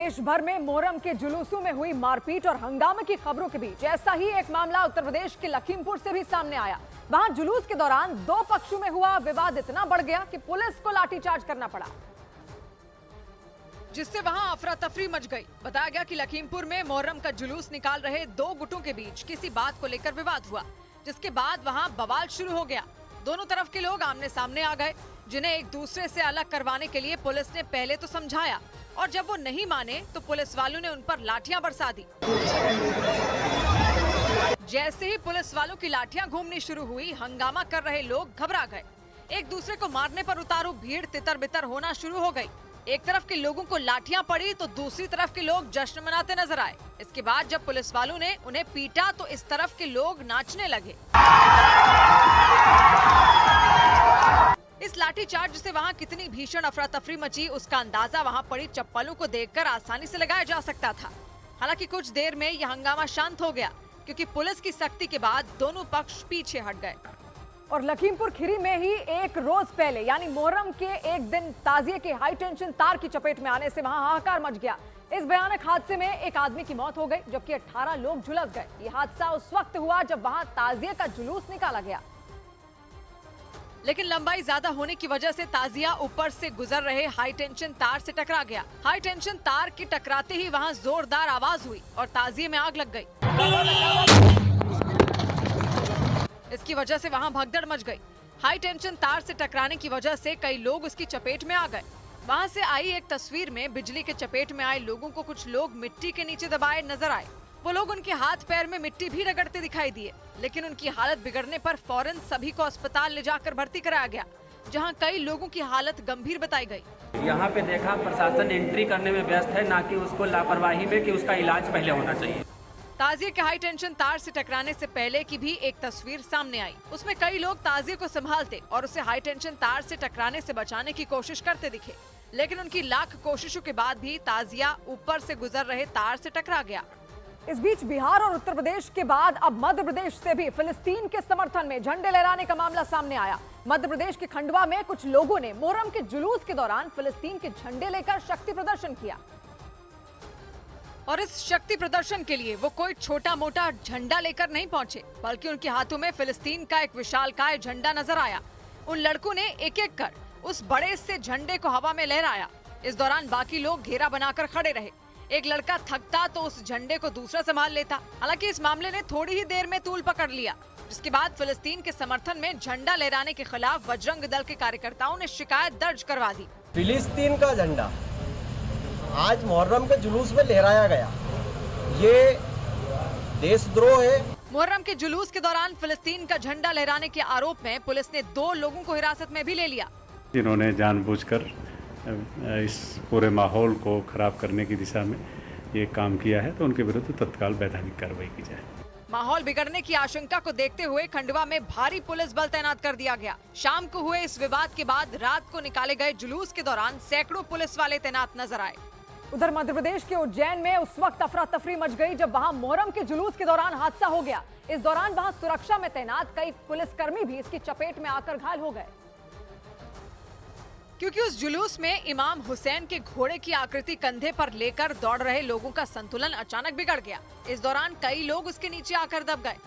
देश भर में मोहर्रम के जुलूसों में हुई मारपीट और हंगामे की खबरों के बीच ऐसा ही एक मामला उत्तर प्रदेश के लखीमपुर से भी सामने आया। वहां जुलूस के दौरान दो पक्षों में हुआ विवाद इतना बढ़ गया कि पुलिस को लाठीचार्ज करना पड़ा, जिससे वहां अफरा तफरी मच गई। बताया गया कि लखीमपुर में मोहर्रम का जुलूस निकाल रहे दो गुटों के बीच किसी बात को लेकर विवाद हुआ, जिसके बाद वहां बवाल शुरू हो गया। दोनों तरफ के लोग आमने सामने आ गए, जिन्हें एक दूसरे से अलग करवाने के लिए पुलिस ने पहले तो समझाया और जब वो नहीं माने तो पुलिस वालों ने उन पर लाठियां बरसा दी। जैसे ही पुलिस वालों की लाठियां घूमनी शुरू हुई, हंगामा कर रहे लोग घबरा गए। एक दूसरे को मारने पर उतारू भीड़ तितर बितर होना शुरू हो गई। एक तरफ के लोगों को लाठियां पड़ी तो दूसरी तरफ के लोग जश्न मनाते नजर आए। इसके बाद जब पुलिस वालों ने उन्हें पीटा तो इस तरफ के लोग नाचने लगे। इस लाठीचार्ज से वहां कितनी भीषण अफरा तफरी मची, उसका अंदाजा वहां पड़ी चप्पलों को देखकर आसानी से लगाया जा सकता था। हालांकि कुछ देर में यह हंगामा शांत हो गया, क्योंकि पुलिस की सख्ती के बाद दोनों पक्ष पीछे हट गए। और लखीमपुर खीरी में ही एक रोज पहले यानी मोहर्रम के एक दिन ताजिए के हाई टेंशन तार की चपेट में आने से वहां हाहाकार मच गया। इस भयानक हादसे में एक आदमी की मौत हो गई, जबकि 18 लोग झुलस गए। ये हादसा उस वक्त हुआ जब वहां ताजिए का जुलूस निकाला गया, लेकिन लंबाई ज्यादा होने की वजह से ताजिया ऊपर से गुजर रहे हाई टेंशन तार से टकरा गया। हाई टेंशन तार के टकराते ही वहां जोरदार आवाज हुई और ताजिए में आग लग गई। इसकी वजह से वहां भगदड़ मच गई। हाई टेंशन तार से टकराने की वजह से कई लोग उसकी चपेट में आ गए। वहां से आई एक तस्वीर में बिजली के चपेट में आए लोगों को कुछ लोग मिट्टी के नीचे दबाए नजर आए। वो लोग उनके हाथ पैर में मिट्टी भी रगड़ते दिखाई दिए, लेकिन उनकी हालत बिगड़ने पर फौरन सभी को अस्पताल ले जाकर भर्ती कराया गया, जहां कई लोगों की हालत गंभीर बताई गई। यहाँ पे देखा प्रशासन एंट्री करने में व्यस्त है, ना कि उसको लापरवाही में कि उसका इलाज पहले होना चाहिए। ताजिए के हाई टेंशन तार से टकराने से पहले की भी एक तस्वीर सामने आई। उसमें कई लोग ताजिए को संभालते और उसे हाई टेंशन तार से टकराने से बचाने की कोशिश करते दिखे, लेकिन उनकी लाख कोशिशों के बाद भी ताजिया ऊपर से गुजर रहे तार से टकरा गया। इस बीच बिहार और उत्तर प्रदेश के बाद अब मध्य प्रदेश से भी फिलिस्तीन के समर्थन में झंडे लहराने का मामला सामने आया। मध्य प्रदेश के खंडवा में कुछ लोगों ने मोहर्रम के जुलूस के दौरान फिलिस्तीन के झंडे लेकर शक्ति प्रदर्शन किया, और इस शक्ति प्रदर्शन के लिए वो कोई छोटा मोटा झंडा लेकर नहीं पहुंचे, बल्कि उनके हाथों में फिलिस्तीन का एक विशालकाय झंडा नजर आया। उन लड़कों ने एक एक कर उस बड़े से झंडे को हवा में लहराया। इस दौरान बाकी लोग घेरा बनाकर खड़े रहे। एक लड़का थकता तो उस झंडे को दूसरा संभाल लेता। हालांकि इस मामले ने थोड़ी ही देर में तूल पकड़ लिया, जिसके बाद फिलिस्तीन के समर्थन में झंडा लहराने के खिलाफ बजरंग दल के कार्यकर्ताओं ने शिकायत दर्ज करवा दी। फिलिस्तीन का झंडा आज मुहर्रम के जुलूस में लहराया गया, ये देशद्रोह है। मुहर्रम के जुलूस के दौरान फिलिस्तीन का झंडा लहराने के आरोप में पुलिस ने 2 लोगों को हिरासत में भी ले लिया, जिन्होंने जानबूझकर इस पूरे माहौल को खराब करने की दिशा में ये काम किया है, तो उनके विरुद्ध तत्काल वैधानिक कार्रवाई की जाए। माहौल बिगड़ने की आशंका को देखते हुए खंडवा में भारी पुलिस बल तैनात कर दिया गया। शाम को हुए इस विवाद के बाद रात को निकाले गए जुलूस के दौरान सैकड़ों पुलिस वाले तैनात नजर आए। उधर मध्य प्रदेश के उज्जैन में उस वक्त अफरा तफरी मच गई जब वहां मोहर्रम के जुलूस के दौरान हादसा हो गया। इस दौरान वहां सुरक्षा में तैनात कई पुलिसकर्मी भी इसकी चपेट में आकर घायल हो गए, क्योंकि उस जुलूस में इमाम हुसैन के घोड़े की आकृति कंधे पर लेकर दौड़ रहे लोगों का संतुलन अचानक बिगड़ गया। इस दौरान कई लोग उसके नीचे आकर दब गए।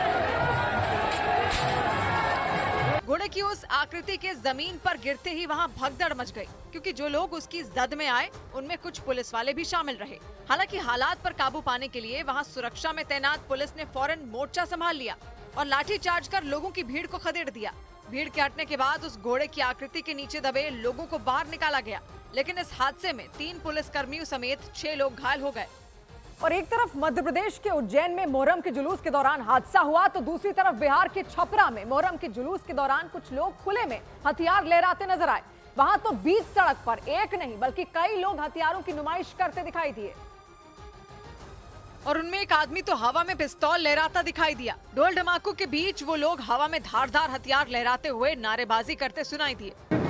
घोड़े की उस आकृति के जमीन पर गिरते ही वहां भगदड़ मच गई, क्योंकि जो लोग उसकी जद में आए उनमें कुछ पुलिस वाले भी शामिल रहे। हालांकि हालात पर काबू पाने के लिए वहां सुरक्षा में तैनात पुलिस ने फौरन मोर्चा संभाल लिया और लाठीचार्ज कर लोगों की भीड़ को खदेड़ दिया। भीड़ के हटने के बाद उस घोड़े की आकृति के नीचे दबे लोगों को बाहर निकाला गया, लेकिन इस हादसे में 3 पुलिसकर्मियों समेत 6 लोग घायल हो गए। और एक तरफ मध्य प्रदेश के उज्जैन में मोहर्रम के जुलूस के दौरान हादसा हुआ, तो दूसरी तरफ बिहार के छपरा में मोहर्रम के जुलूस के दौरान कुछ लोग खुले में हथियार लहराते नजर आए। वहां तो बीच सड़क पर एक नहीं बल्कि कई लोग हथियारों की नुमाइश करते दिखाई दिए, और उनमें एक आदमी तो हवा में पिस्तौल लहराता दिखाई दिया। ढोल धमाकों के बीच वो लोग हवा में धारदार हथियार लहराते हुए नारेबाजी करते सुनाई दिए।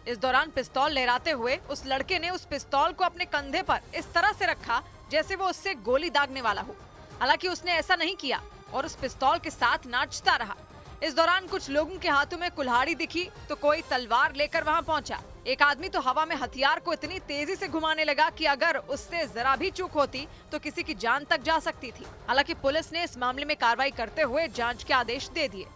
इस दौरान पिस्तौल लहराते हुए उस लड़के ने उस पिस्तौल को अपने कंधे पर इस तरह से रखा जैसे वो उससे गोली दागने वाला हो। हालांकि उसने ऐसा नहीं किया और उस पिस्तौल के साथ नाचता रहा। इस दौरान कुछ लोगों के हाथों में कुल्हाड़ी दिखी तो कोई तलवार लेकर वहां पहुंचा। एक आदमी तो हवा में हथियार को इतनी तेजी से घुमाने लगा कि अगर उससे जरा भी चूक होती तो किसी की जान तक जा सकती थी। हालांकि पुलिस ने इस मामले में कार्रवाई करते हुए जांच के आदेश दे दिए।